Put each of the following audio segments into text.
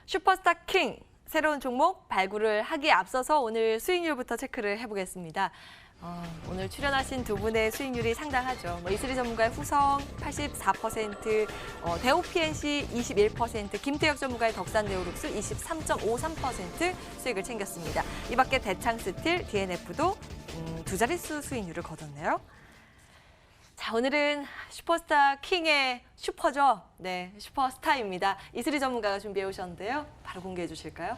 슈퍼스타 킹! 새로운 종목 발굴을 하기에 앞서서 오늘 수익률부터 체크를 해보겠습니다. 오늘 출연하신 두 분의 수익률이 상당하죠. 이슬이 전문가의 후성 84%, 대우 PNC 21%, 김태혁 전문가의 덕산 네오룩스 23.53% 수익을 챙겼습니다. 이 밖에 대창스틸, DNF도 두 자릿수 수익률을 거뒀네요. 자, 오늘은 슈퍼스타 킹의 슈퍼죠. 네, 슈퍼스타입니다. 이슬이 전문가가 준비해 오셨는데요. 바로 공개해 주실까요?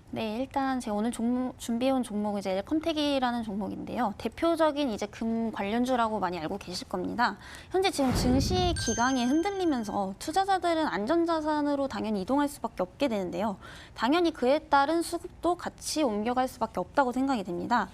네, 일단 제가 오늘 준비해온 종목은 이제 엘컴텍이라는 종목인데요. 대표적인 이제 금 관련주라고 많이 알고 계실 겁니다. 현재 지금 증시 기강이 흔들리면서 투자자들은 안전자산으로 당연히 이동할 수밖에 없게 되는데요. 당연히 그에 따른 수급도 같이 옮겨갈 수밖에 없다고 생각이 됩니다.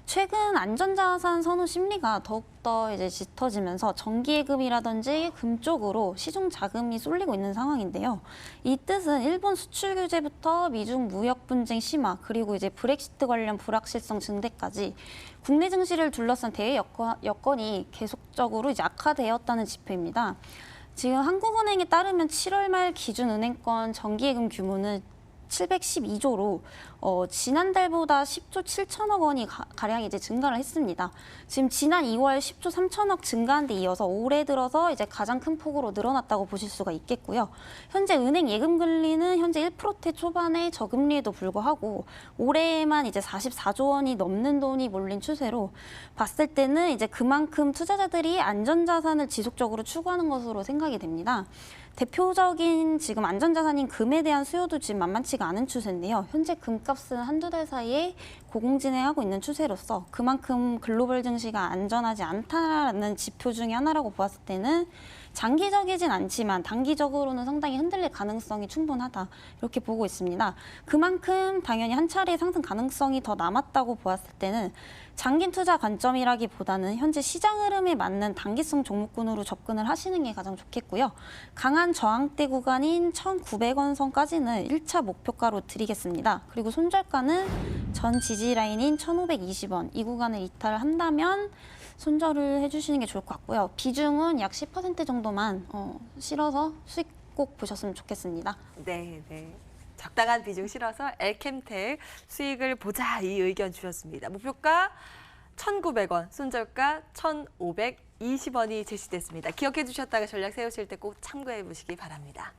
최근 안전자산 선호 심리가 더욱더 이제 짙어지면서 정기예금이라든지 금 쪽으로 시중 자금이 쏠리고 있는 상황인데요. 이 뜻은 일본 수출 규제부터 미중 무역 분쟁 심화, 그리고 이제 브렉시트 관련 불확실성 증대까지 국내 증시를 둘러싼 대외 여건이 계속적으로 이제 악화되었다는 지표입니다. 지금 한국은행에 따르면 7월 말 기준 은행권 정기예금 규모는 712조로 지난달보다 10조 7천억 원이 가량 이제 증가를 했습니다. 지금 지난 2월 10조 3천억 증가한 데 이어서 올해 들어서 이제 가장 큰 폭으로 늘어났다고 보실 수가 있겠고요. 현재 은행 예금 금리는 현재 1%대 초반의 저금리에도 불구하고 올해에만 이제 44조 원이 넘는 돈이 몰린 추세로 봤을 때는 이제 그만큼 투자자들이 안전자산을 지속적으로 추구하는 것으로 생각이 됩니다. 대표적인 지금 안전자산인 금에 대한 수요도 지금 만만치가 않은 추세인데요. 현재 금값은 한두 달 사이에 고공진행하고 있는 추세로서 그만큼 글로벌 증시가 안전하지 않다라는 지표 중에 하나라고 보았을 때는 장기적이진 않지만 단기적으로는 상당히 흔들릴 가능성이 충분하다, 이렇게 보고 있습니다. 그만큼 당연히 한 차례의 상승 가능성이 더 남았다고 보았을 때는 장기 투자 관점이라기보다는 현재 시장 흐름에 맞는 단기성 종목군으로 접근을 하시는 게 가장 좋겠고요. 강한 저항대 구간인 1,900원 선까지는 1차 목표가로 드리겠습니다. 그리고 손절가는 전 지지 라인인 1,520원, 이 구간을 이탈을 한다면 손절을 해주시는 게 좋을 것 같고요. 비중은 약 10% 정도만 실어서 수익 꼭 보셨으면 좋겠습니다. 네, 네. 적당한 비중 실어서 엘캠텍 수익을 보자, 이 의견 주셨습니다. 목표가 1,900원, 손절가 1,520원이 제시됐습니다. 기억해 주셨다가 전략 세우실 때 꼭 참고해 보시기 바랍니다.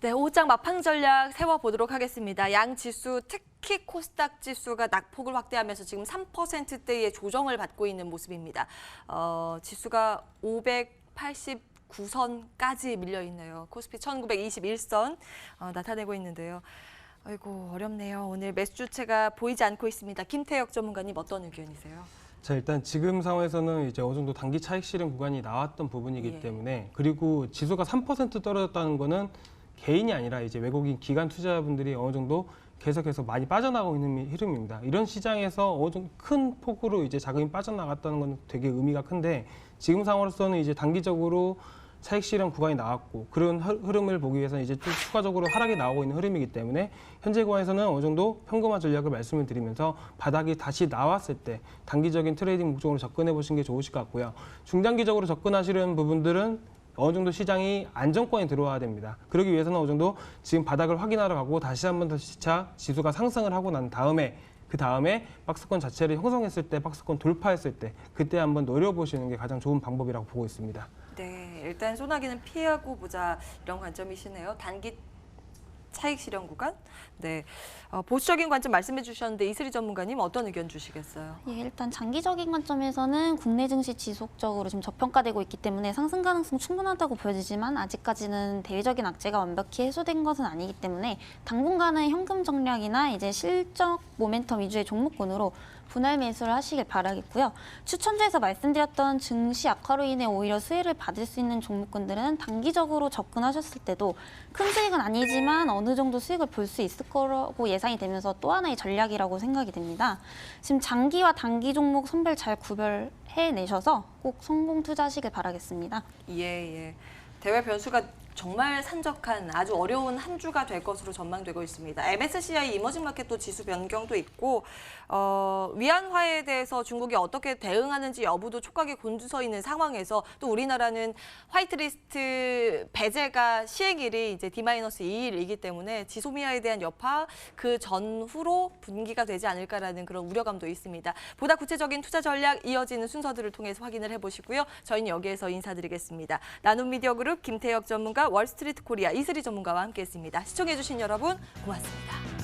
네, 오장 마팡 전략 세워보도록 하겠습니다. 양 지수, 특히 코스닥 지수가 낙폭을 확대하면서 지금 3%대의 조정을 받고 있는 모습입니다. 지수가 589선까지 밀려 있네요. 코스피 1921선 나타내고 있는데요. 아이고, 어렵네요. 오늘 매수 주체가 보이지 않고 있습니다. 김태혁 전문가님, 어떤 의견이세요? 자, 일단 지금 상황에서는 이제 어느 정도 단기 차익 실현 구간이 나왔던 부분이기 때문에, 그리고 지수가 3% 떨어졌다는 거는 개인이 아니라 이제 외국인 기관 투자자분들이 어느 정도 계속해서 많이 빠져나가고 있는 흐름입니다. 이런 시장에서 어느 정도 큰 폭으로 이제 자금이 빠져나갔다는 건 되게 의미가 큰데, 지금 상황으로서는 이제 단기적으로 차익 실현 구간이 나왔고, 그런 흐름을 보기 위해서는 이제 좀 추가적으로 하락이 나오고 있는 흐름이기 때문에 현재 구간에서는 어느 정도 현금화 전략을 말씀을 드리면서 바닥이 다시 나왔을 때 단기적인 트레이딩 목적으로 접근해 보시는 게 좋으실 것 같고요. 중장기적으로 접근하시는 부분들은 어느 정도 시장이 안정권에 들어와야 됩니다. 그러기 위해서는 어느 정도 지금 바닥을 확인하러 가고 다시 한번 더 시차 지수가 상승을 하고 난 다음에, 그 다음에 박스권 자체를 형성했을 때, 박스권 돌파했을 때 그때 한번 노려보시는 게 가장 좋은 방법이라고 보고 있습니다. 네, 일단 소나기는 피하고 보자, 이런 관점이시네요. 단기 차익 실현 구간? 네, 보수적인 관점 말씀해 주셨는데 이슬이 전문가님 어떤 의견 주시겠어요? 예, 일단 장기적인 관점에서는 국내 증시 지속적으로 지금 저평가되고 있기 때문에 상승 가능성 충분하다고 보여지지만 아직까지는 대외적인 악재가 완벽히 해소된 것은 아니기 때문에 당분간은 현금 정략이나 이제 실적 모멘텀 위주의 종목군으로 분할 매수를 하시길 바라겠고요. 추천주에서 말씀드렸던 증시 악화로 인해 오히려 수혜를 받을 수 있는 종목군들은 단기적으로 접근하셨을 때도 큰 수익은 아니지만 어느 정도 수익을 볼 수 있을 거라고 예상이 되면서 또 하나의 전략이라고 생각이 됩니다. 지금 장기와 단기 종목 선별 잘 구별해내셔서 꼭 성공 투자하시길 바라겠습니다. 예. 대외 변수가 정말 산적한 아주 어려운 한 주가 될 것으로 전망되고 있습니다. MSCI 이머징 마켓도 지수 변경도 있고 위안화에 대해서 중국이 어떻게 대응하는지 여부도 촉각에 곤두서 있는 상황에서 또 우리나라는 화이트리스트 배제가 시행일이 이제 D-2일이기 때문에 지소미아에 대한 여파 그 전후로 분기가 되지 않을까라는 그런 우려감도 있습니다. 보다 구체적인 투자 전략 이어지는 순서들을 통해서 확인을 해보시고요. 저희는 여기에서 인사드리겠습니다. 나눔미디어그룹 김태혁 전문가, 월스트리트 코리아 이슬이 전문가와 함께했습니다. 시청해주신 여러분 고맙습니다.